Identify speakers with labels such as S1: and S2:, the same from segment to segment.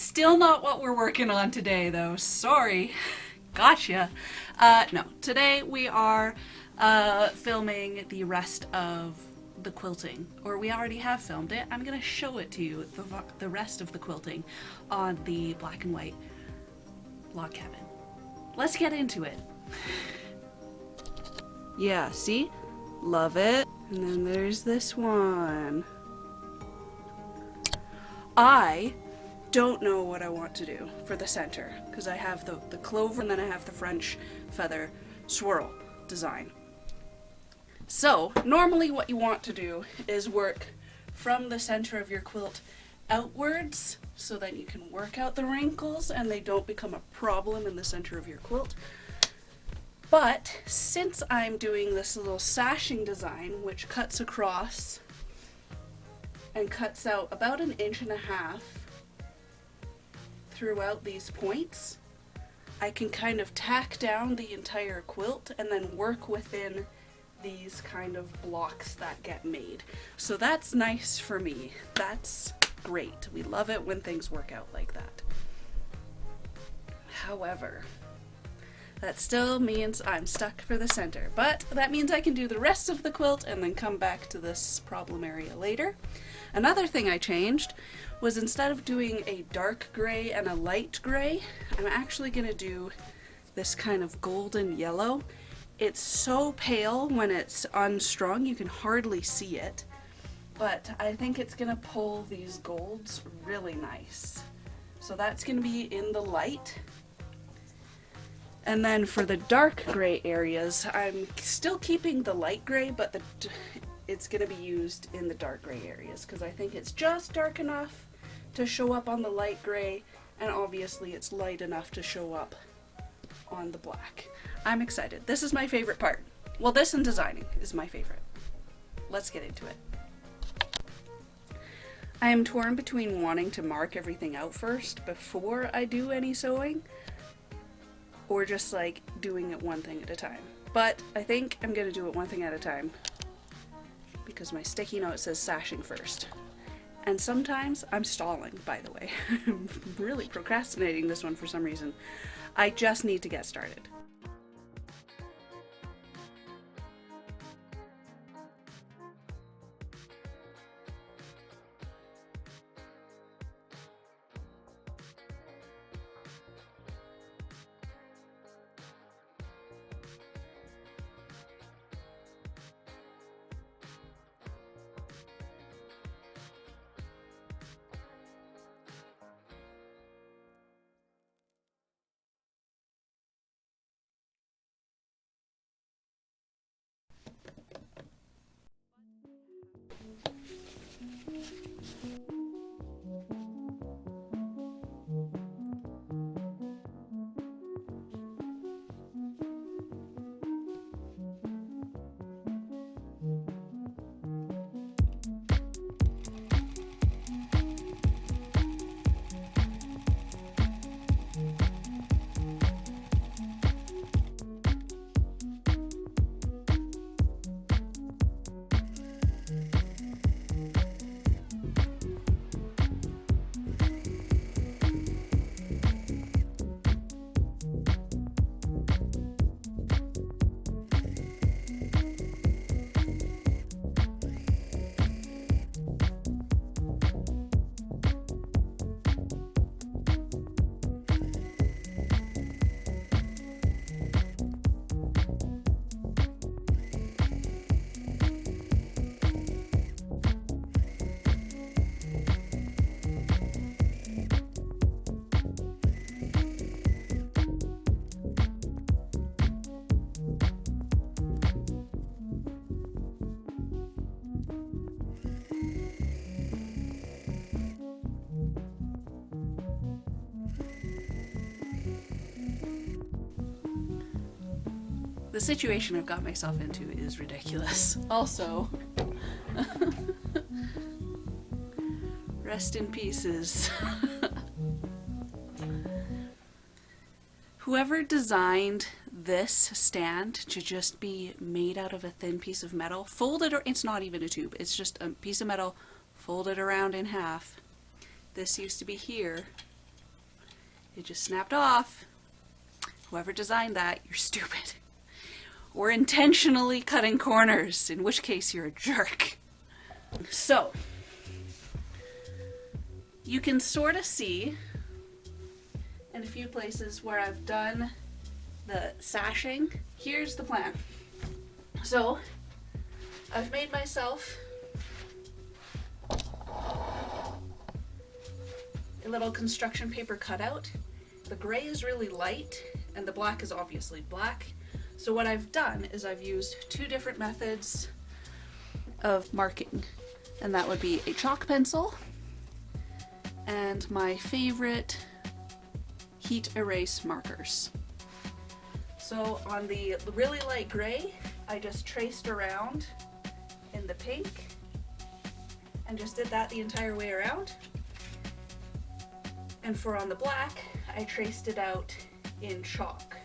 S1: Still not what we're working on today, though. Sorry. Gotcha. No, today we are filming the rest of the quilting, or we already have filmed it. I'm gonna show it to you, the rest of the quilting on the black and white log cabin. Let's get into it. Yeah, see? Love it. And then there's this one. I don't know what I want to do for the center because I have the clover and then I have the French feather swirl design. So normally what you want to do is work from the center of your quilt outwards so that you can work out the wrinkles and they don't become a problem in the center of your quilt. But since I'm doing this little sashing design which cuts across and cuts out about 1.5 inches throughout these points, I can kind of tack down the entire quilt and then work within these kind of blocks that get made. So that's nice for me. That's great. We love it when things work out like that. However, that still means I'm stuck for the center, but that means I can do the rest of the quilt and then come back to this problem area later. Another thing I changed was instead of doing a dark gray and a light gray, I'm actually going to do this kind of golden yellow. It's so pale when it's unstrung, you can hardly see it, but I think it's going to pull these golds really nice. So that's going to be in the light. And then for the dark gray areas, I'm still keeping the light gray, but it's going to be used in the dark gray areas because I think it's just dark enough to show up on the light gray, and obviously it's light enough to show up on the black. I'm excited. This is my favorite part. Well, this and designing is my favorite. Let's get into it. I am torn between wanting to mark everything out first before I do any sewing, or just like doing it one thing at a time. But I think I'm gonna do it one thing at a time because my sticky note says sashing first. And sometimes I'm stalling, by the way. I'm really procrastinating this one for some reason. I just need to get started. The situation I've got myself into is ridiculous. Also, rest in pieces. Whoever designed this stand to just be made out of a thin piece of metal, folded, or it's not even a tube, it's just a piece of metal folded around in half. This used to be here, It just snapped off. Whoever designed that, you're stupid. Or intentionally cutting corners, in which case you're a jerk. So, you can sort of see in a few places where I've done the sashing. Here's the plan. So, I've made myself a little construction paper cutout. The gray is really light and the black is obviously black. So what I've done is I've used two different methods of marking, and that would be a chalk pencil and my favorite heat erase markers. So on the really light gray, I just traced around in the pink and just did that the entire way around. And for on the black, I traced it out in chalk.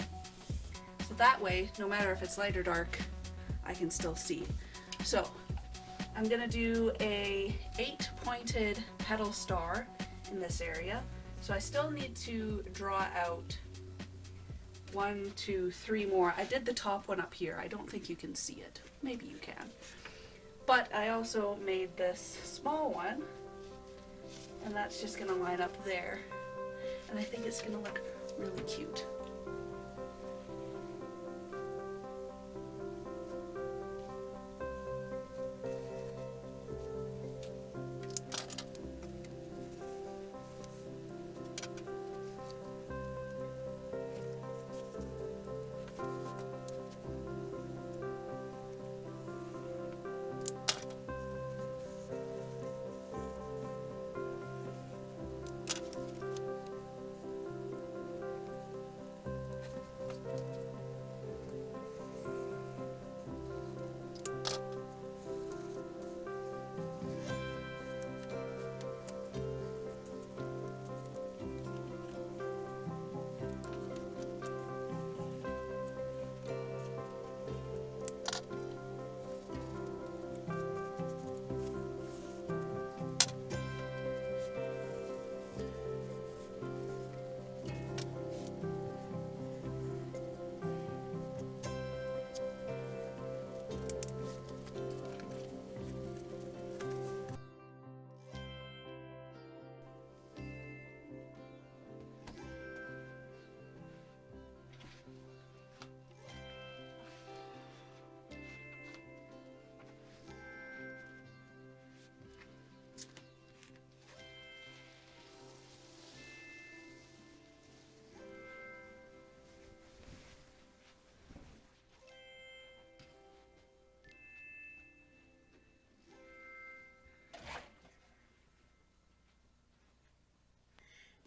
S1: So that way, no matter if it's light or dark, I can still see. So I'm gonna do a 8-pointed petal star in this area. So I still need to draw out 1, 2, 3 more. I did the top one up here. I don't think you can see it. Maybe you can. But I also made this small one, and that's just gonna line up there. And I think it's gonna look really cute.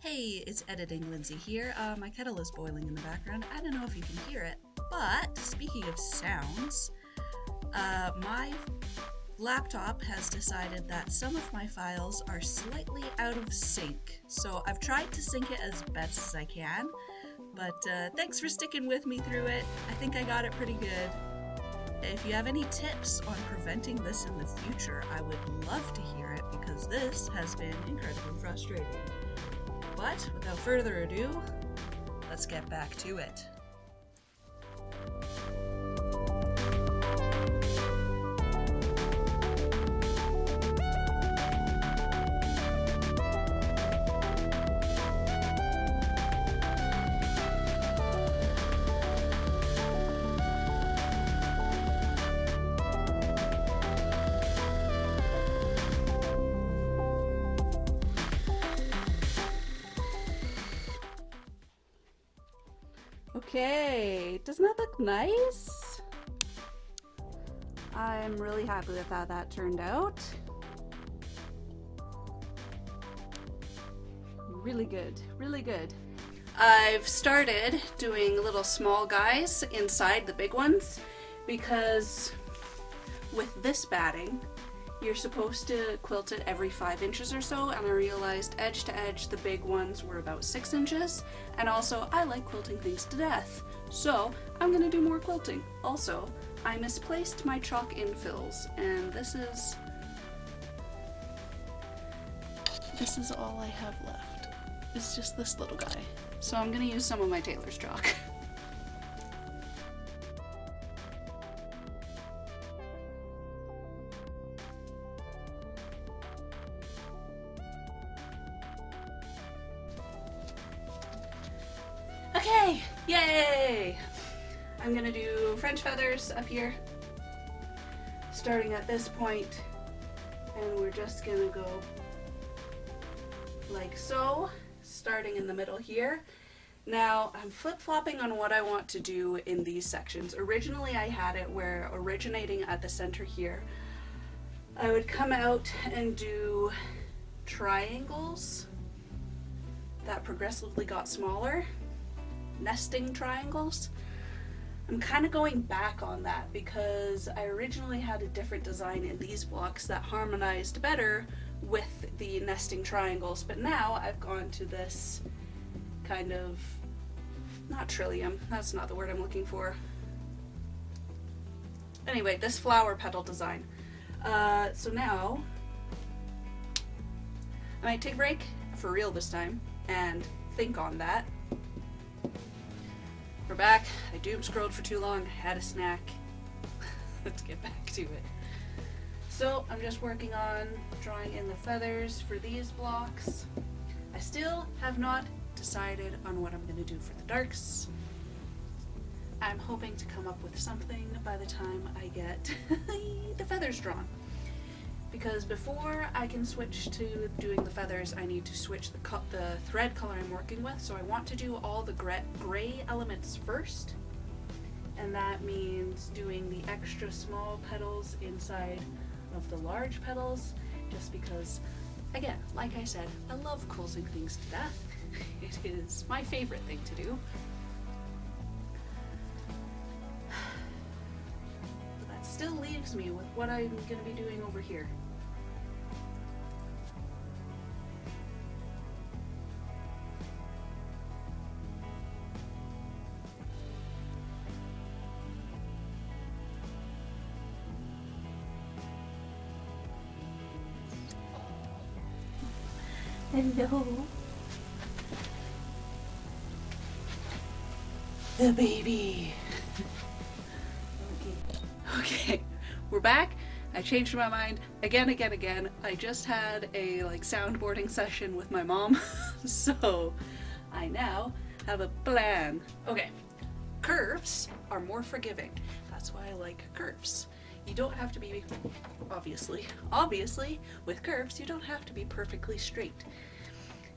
S2: Hey, it's Editing Lindsay here. My kettle is boiling in the background. I don't know if you can hear it, but speaking of sounds, my laptop has decided that some of my files are slightly out of sync. So I've tried to sync it as best as I can, but thanks for sticking with me through it. I think I got it pretty good. If you have any tips on preventing this in the future, I would love to hear it because this has been incredibly frustrating. But without further ado, let's get back to it.
S1: Okay, doesn't that look nice? I'm really happy with how that turned out. Really good, really good. I've started doing little small guys inside the big ones because with this batting, you're supposed to quilt it every 5 inches or so, and I realized edge to edge the big ones were about 6 inches, and also I like quilting things to death, so I'm gonna do more quilting. Also, I misplaced my chalk infills, and this is all I have left. is just this little guy. So I'm gonna use some of my tailor's chalk. Okay, yay! I'm gonna do French feathers up here, starting at this point, and we're just gonna go like so, starting in the middle here. Now, I'm flip-flopping on what I want to do in these sections. Originally, I had it where, originating at the center here, I would come out and do triangles that progressively got smaller, nesting triangles. I'm kind of going back on that because I originally had a different design in these blocks that harmonized better with the nesting triangles, but now I've gone to this kind of, not trillium, that's not the word I'm looking for. Anyway, this flower petal design. So now, I might take a break, for real this time, and think on that. We're back. I doom scrolled for too long, had a snack. Let's get back to it. So I'm just working on drawing in the feathers for these blocks. I still have not decided on what I'm going to do for the darks. I'm hoping to come up with something by the time I get the feathers drawn. Because before I can switch to doing the feathers, I need to switch the thread color I'm working with. So I want to do all the gray elements first. And that means doing the extra small petals inside of the large petals, just because, again, like I said, I love quilting things to death. It is my favorite thing to do. But that still leaves me with what I'm going to be doing over here. Hello. The baby. Okay, we're back. I changed my mind again. I just had a soundboarding session with my mom, so I now have a plan. Okay, curves are more forgiving. That's why I like curves. You don't have to be, obviously, with curves, you don't have to be perfectly straight.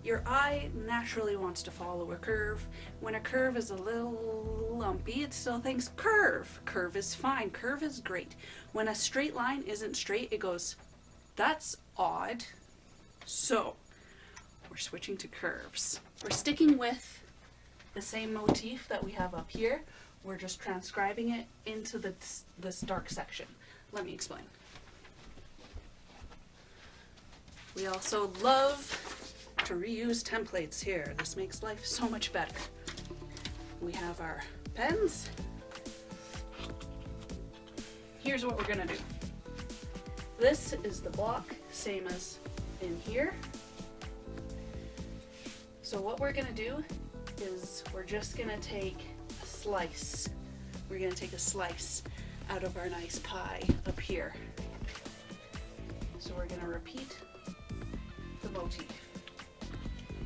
S1: Your eye naturally wants to follow a curve. When a curve is a little lumpy, it still thinks curve. Curve is fine, curve is great. When a straight line isn't straight, it goes, that's odd. So, we're switching to curves. We're sticking with the same motif that we have up here. We're just transcribing it into this dark section. Let me explain. We also love to reuse templates here. This makes life so much better. We have our pens. Here's what we're gonna do. This is the block, same as in here. So what we're gonna do is we're just gonna take a slice. We're gonna take a slice out of our nice pie up here. So we're gonna repeat the motif.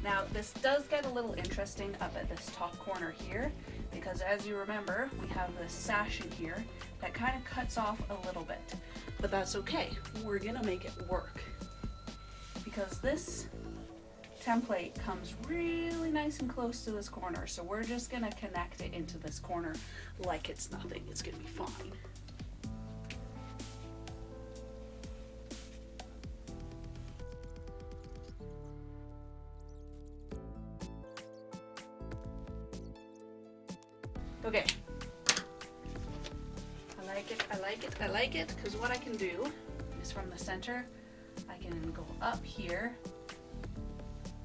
S1: Now this does get a little interesting up at this top corner here, because as you remember, we have this sash in here that kind of cuts off a little bit, but that's okay. We're gonna make it work because this template comes really nice and close to this corner, so we're just gonna connect it into this corner like it's nothing. It's gonna be fine. Okay, I like it, because what I can do is from the center, I can go up here,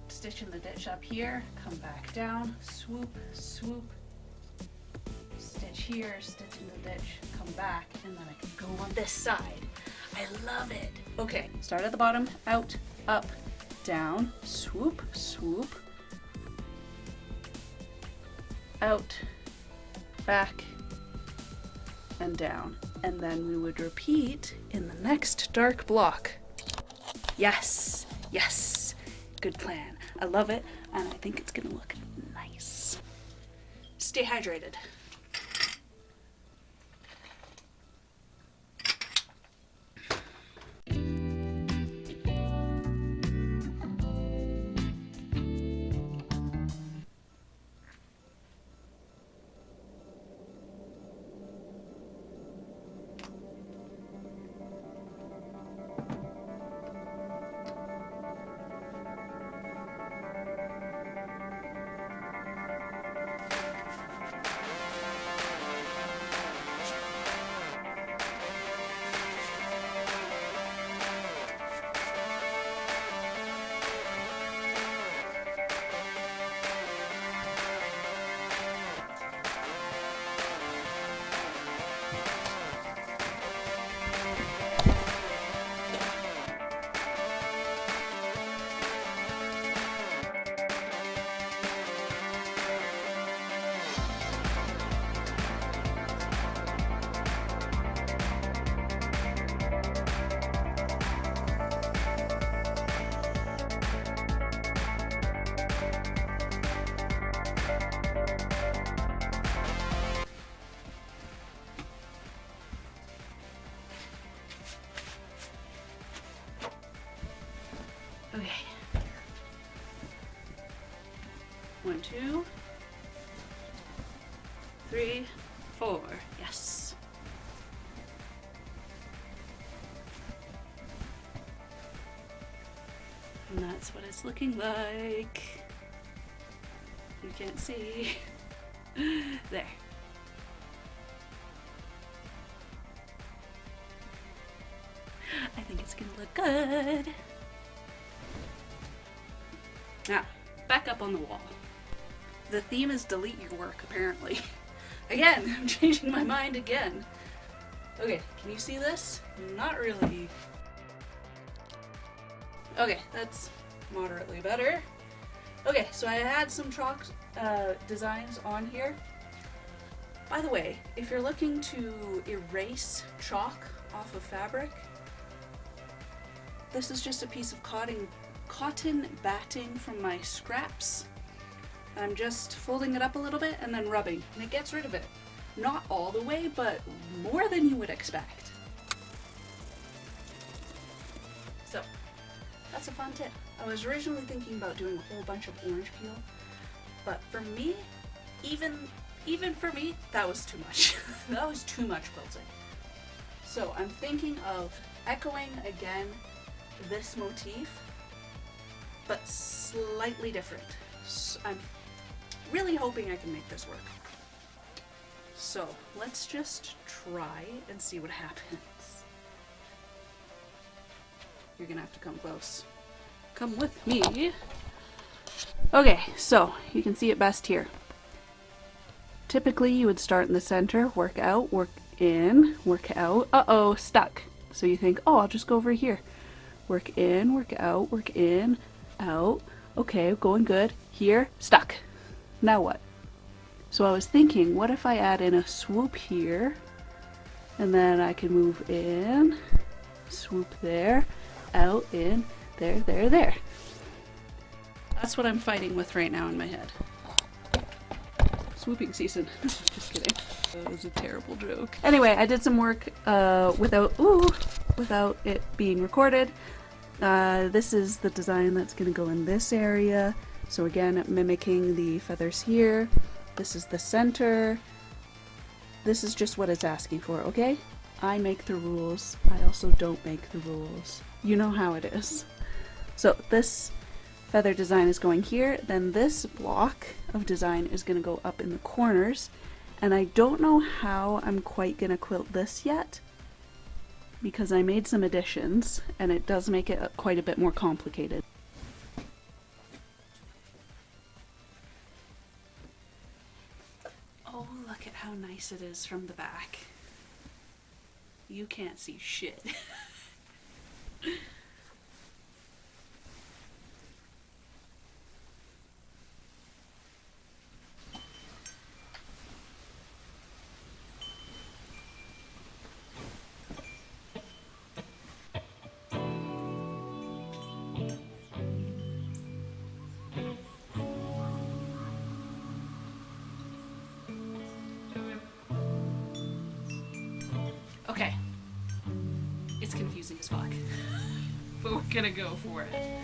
S1: stitch in the ditch up here, come back down, swoop, swoop, stitch here, stitch in the ditch, come back, and then I can go on this side. I love it. Okay, start at the bottom, out, up, down, swoop, swoop, out, back, and down. And then we would repeat in the next dark block. Yes, yes, good plan. I love it, and I think it's gonna look nice. Stay hydrated. Okay. 1, 2, 3, 4. Yes. And that's what it's looking like. You can't see. There. I think it's gonna look good. Now, back up on the wall. The theme is delete your work, apparently. Again, I'm changing my mind again. Okay, can you see this? Not really. Okay, that's moderately better. Okay, so I had some chalk designs on here. By the way, if you're looking to erase chalk off of fabric, this is just a piece of cotton batting from my scraps. I'm just folding it up a little bit and then rubbing, and it gets rid of it. Not all the way, but more than you would expect. So, that's a fun tip. I was originally thinking about doing a whole bunch of orange peel, but for me, even for me, that was too much. That was too much quilting. So I'm thinking of echoing again this motif, but slightly different. So I'm really hoping I can make this work. So let's just try and see what happens. You're gonna have to come close. Come with me. Okay, so you can see it best here. Typically you would start in the center, work out, work in, work out. Uh-oh, stuck. So you think, oh, I'll just go over here. Work in, work out, work in, out. Okay, going good. Here, stuck. Now what? So I was thinking, what if I add in a swoop here, and then I can move in, swoop there, out, in, there, there, there. That's what I'm fighting with right now in my head. Swooping season. Just kidding. That was a terrible joke. Anyway, I did some work without it being recorded. This is the design that's going to go in this area. So again, mimicking the feathers here. This is the center. This is just what it's asking for, okay? I make the rules. I also don't make the rules. You know how it is. So this feather design is going here, then this block of design is going to go up in the corners, and I don't know how I'm quite going to quilt this yet, because I made some additions, and it does make it quite a bit more complicated. Oh, look at how nice it is from the back. You can't see shit. as fuck. But we're gonna go for it.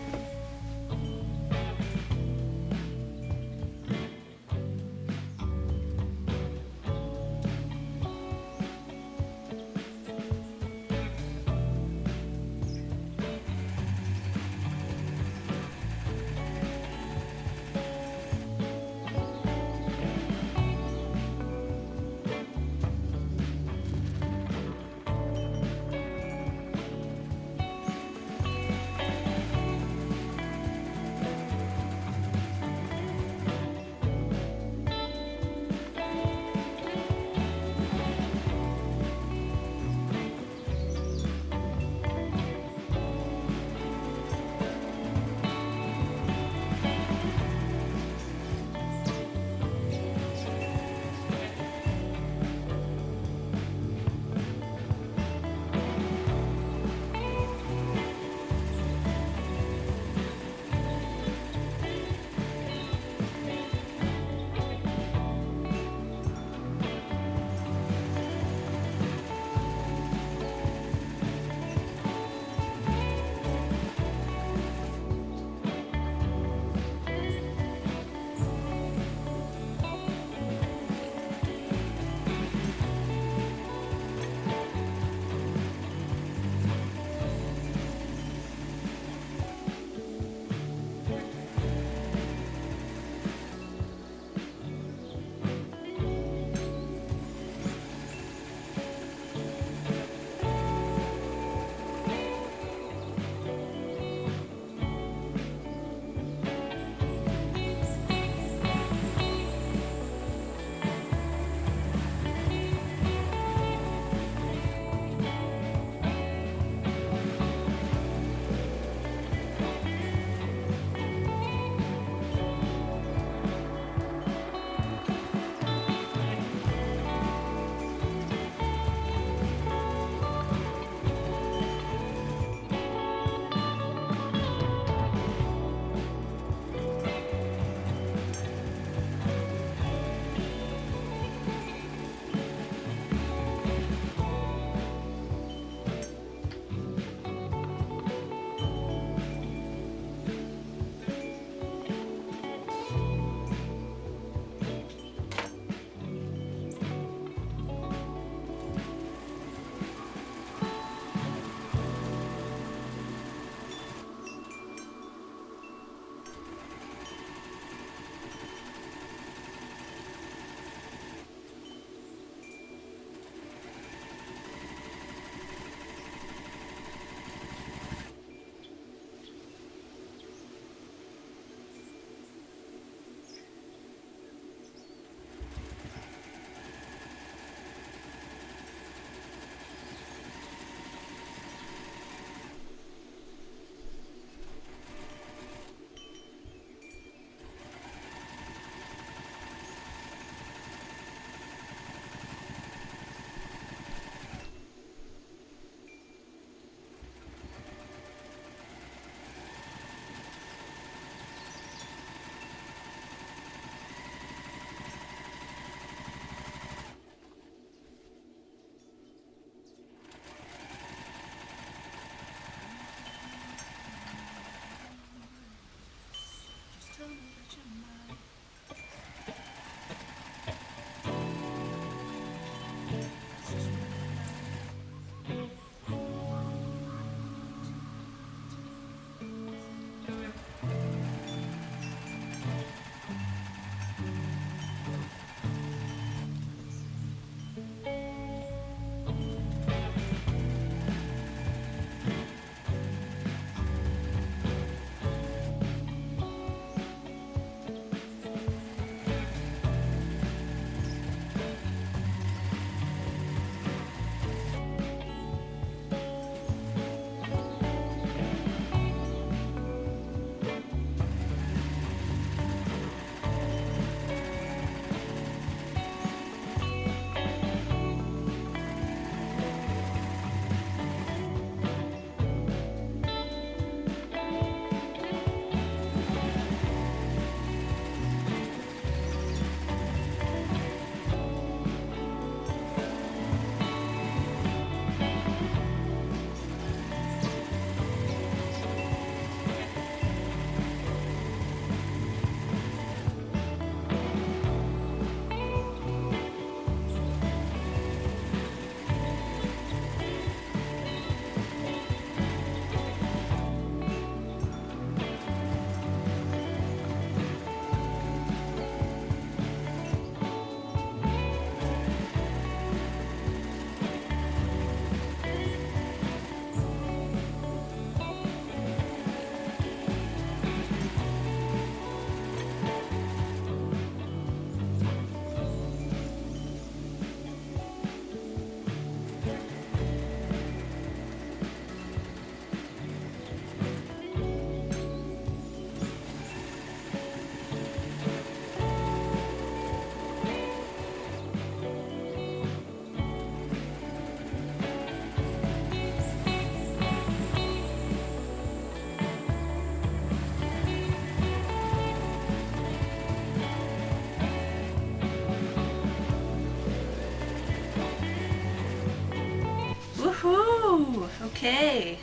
S1: Woohoo! Okay.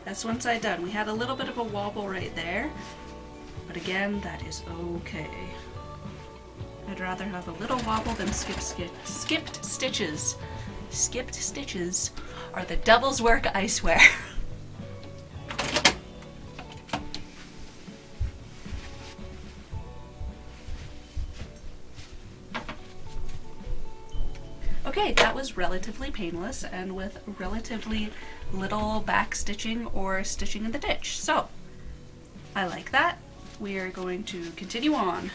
S1: That's one side done. We had a little bit of a wobble right there, but again, that is okay. I'd rather have a little wobble than skipped stitches. Skipped stitches are the devil's work, I swear. Okay, that was relatively painless and with relatively little back stitching or stitching in the ditch. So, I like that. We are going to continue on.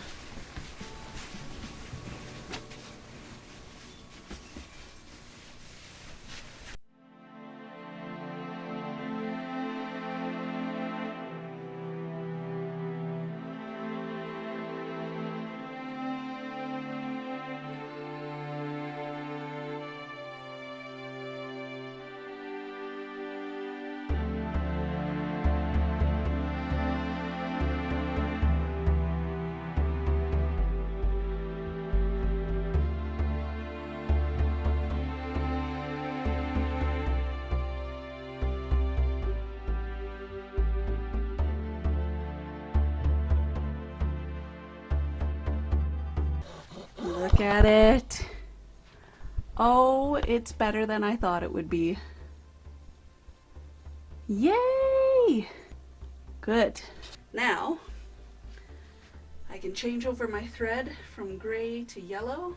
S1: Look at it. Oh, it's better than I thought it would be. Yay! Good. Now, I can change over my thread from gray to yellow,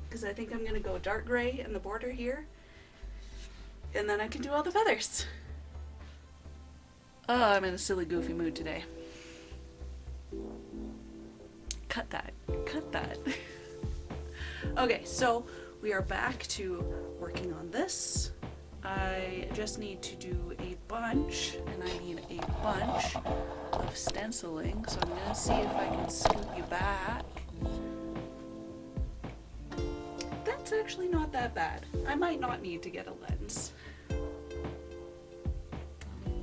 S1: because I think I'm going to go dark gray in the border here, and then I can do all the feathers. Oh, I'm in a silly, goofy mood today. Cut that. Cut that. Okay, so we are back to working on this. I just need to do a bunch, and I need a bunch of stenciling, so I'm going to see if I can scoot you back. That's actually not that bad. I might not need to get a lens.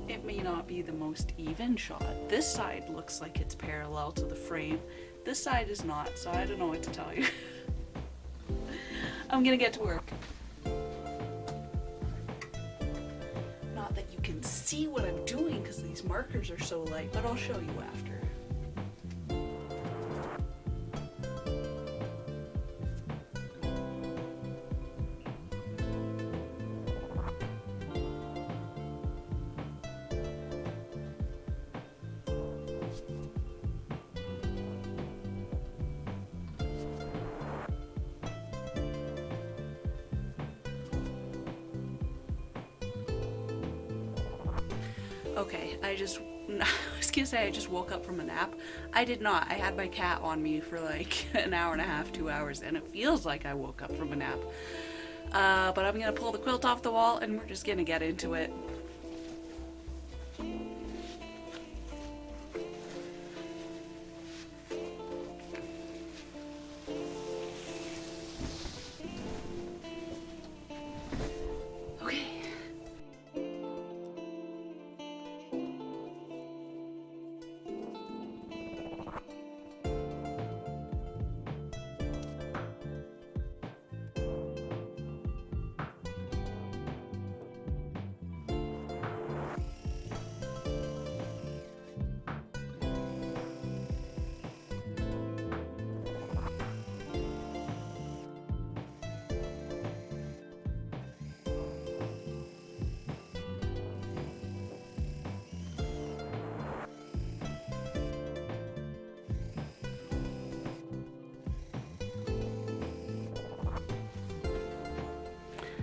S1: It may not be the most even shot. This side looks like it's parallel to the frame. This side is not, so I don't know what to tell you. I'm gonna get to work. Not that you can see what I'm doing because these markers are so light, but I'll show you after. Okay, I was gonna say I just woke up from a nap. I did not. I had my cat on me for like an hour and a half, 2 hours, and it feels like I woke up from a nap. But I'm gonna pull the quilt off the wall and we're just gonna get into it.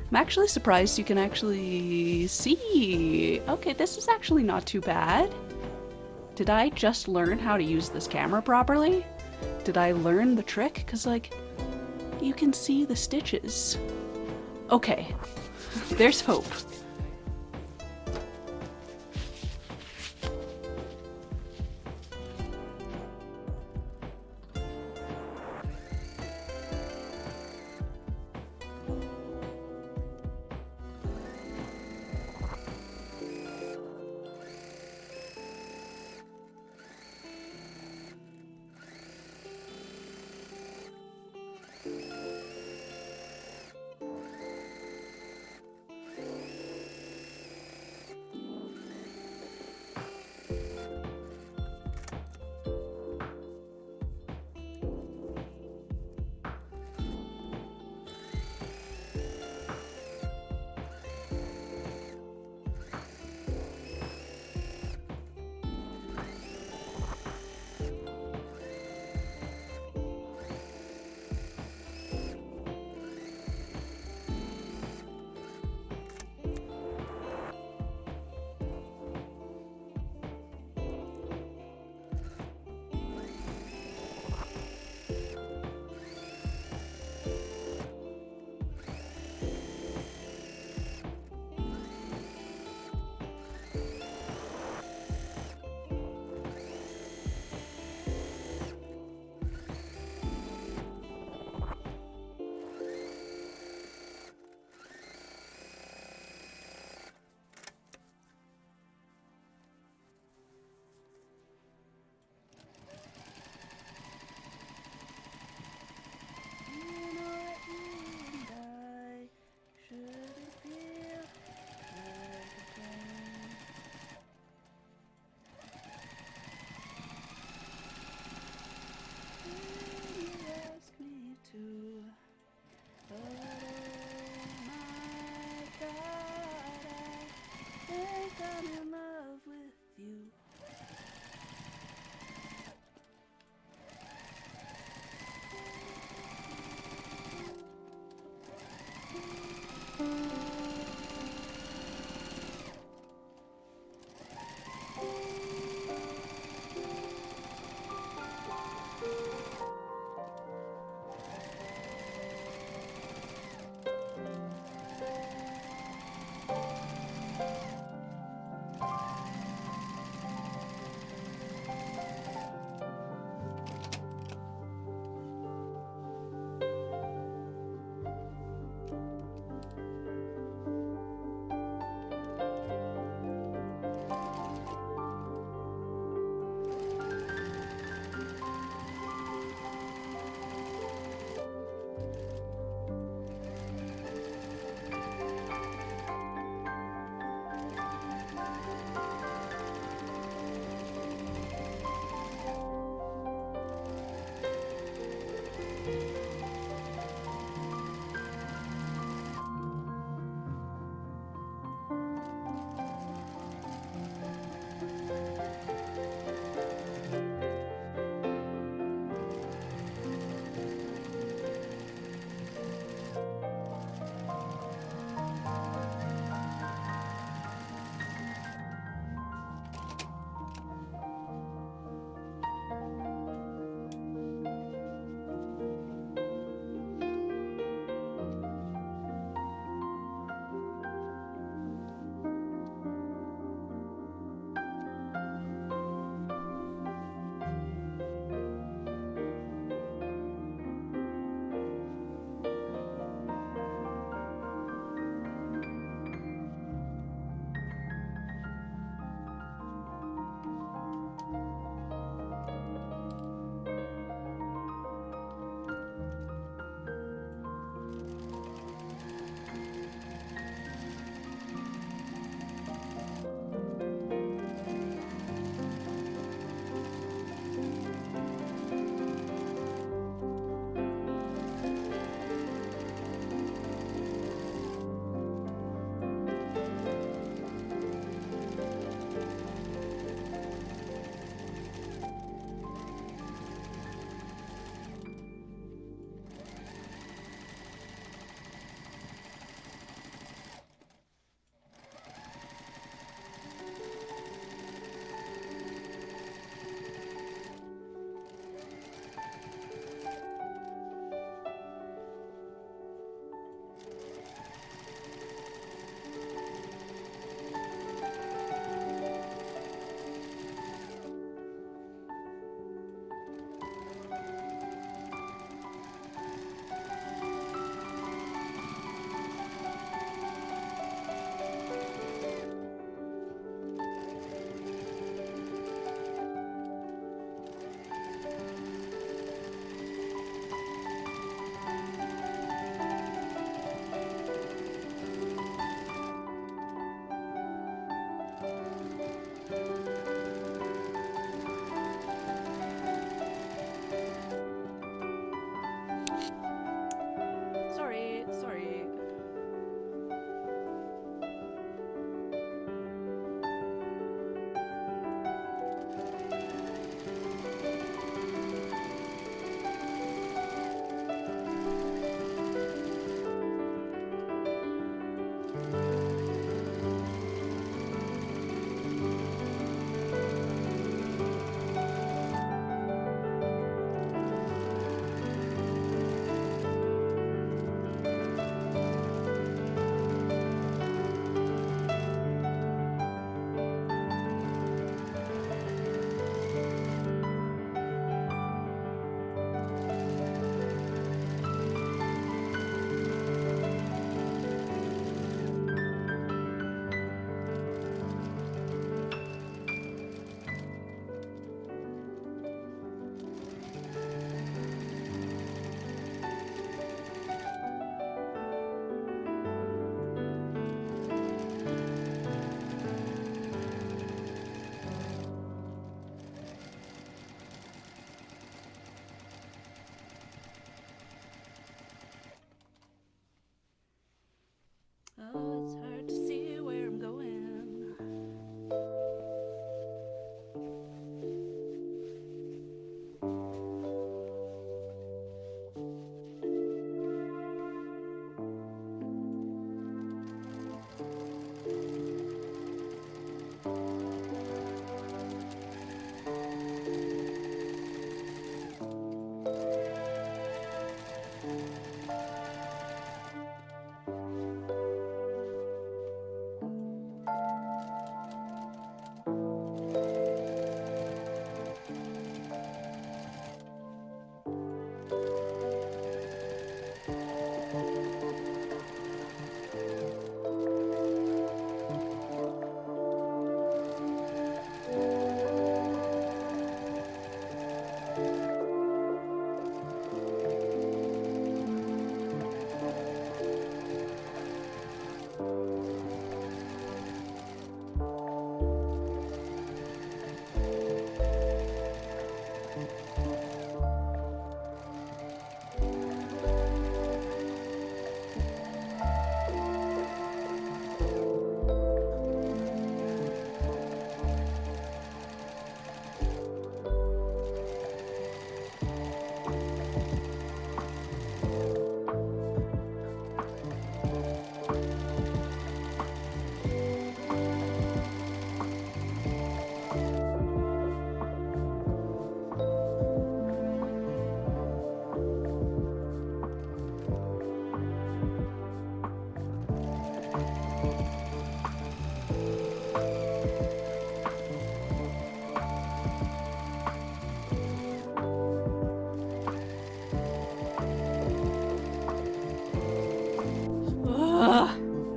S1: I'm actually surprised you can actually see. Okay, this is actually not too bad. Did I just learn how to use this camera properly? Did I learn the trick? Because, like, you can see the stitches. Okay, there's hope.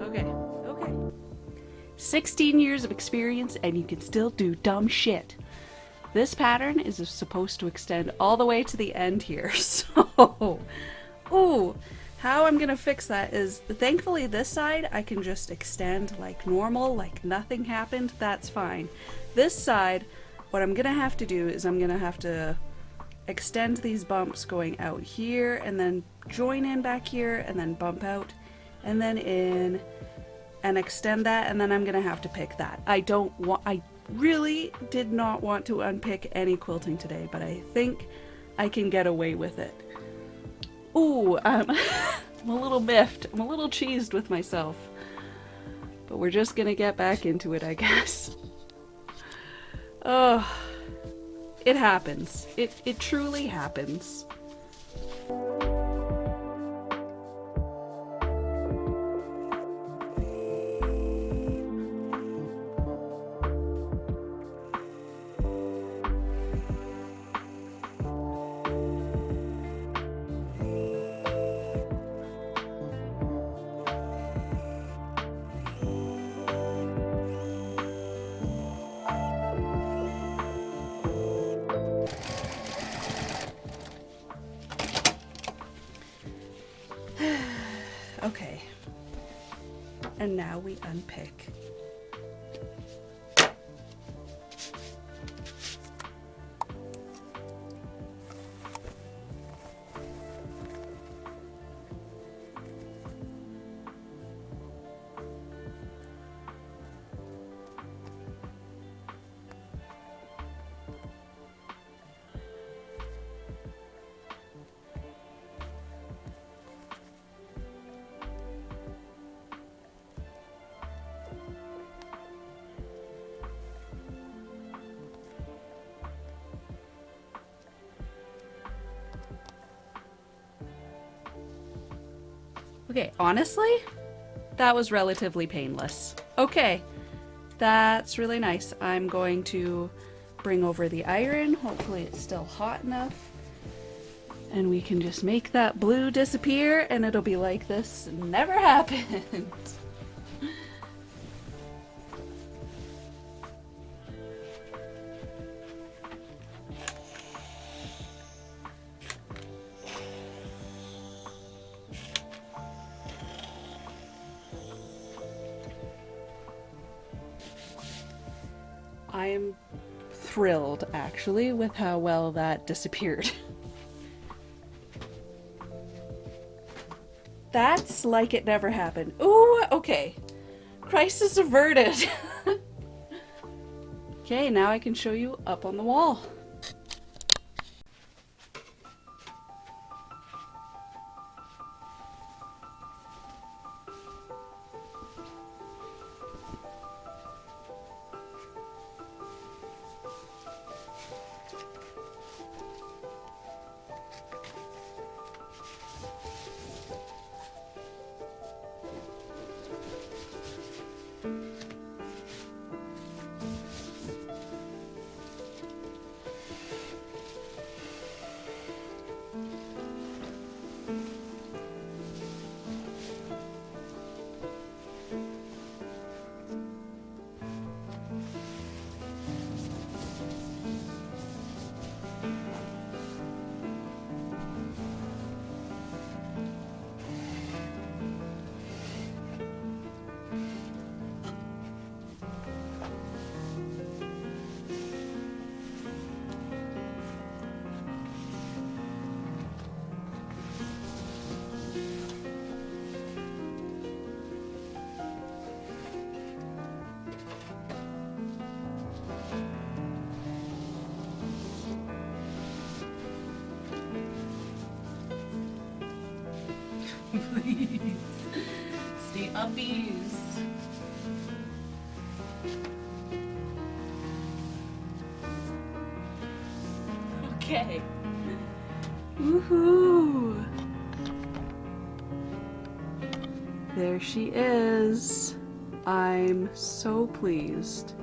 S1: Okay, okay. 16 years of experience and you can still do dumb shit. This pattern is supposed to extend all the way to the end here, so... Ooh, how I'm gonna fix that is, thankfully this side I can just extend like normal, like nothing happened, that's fine. This side, what I'm gonna have to do is I'm gonna have to extend these bumps going out here, and then join in back here, and then bump out, and then in, and extend that, and then I'm gonna have to pick that. I really did not want to unpick any quilting today, but I think I can get away with it. Ooh, I'm a little miffed. I'm a little cheesed with myself. But we're just gonna get back into it, I guess. Oh, it happens. It truly happens. Okay, and now we unpick. Okay, honestly, that was relatively painless. Okay, that's really nice. I'm going to bring over the iron. Hopefully it's still hot enough. And we can just make that blue disappear and it'll be like this never happened. I am thrilled, actually, with how well that disappeared. That's like it never happened. Ooh, okay. Crisis averted. Okay, now I can show you up on the wall. Please. Stay upbeat. Okay. Woohoo! There she is. I'm so pleased.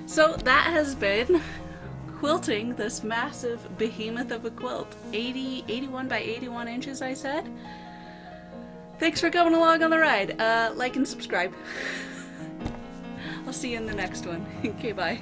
S1: So that has been quilting this massive behemoth of a quilt. 81 by 81 inches, I said. Thanks for coming along on the ride. Like and subscribe. I'll see you in the next one. Okay, bye.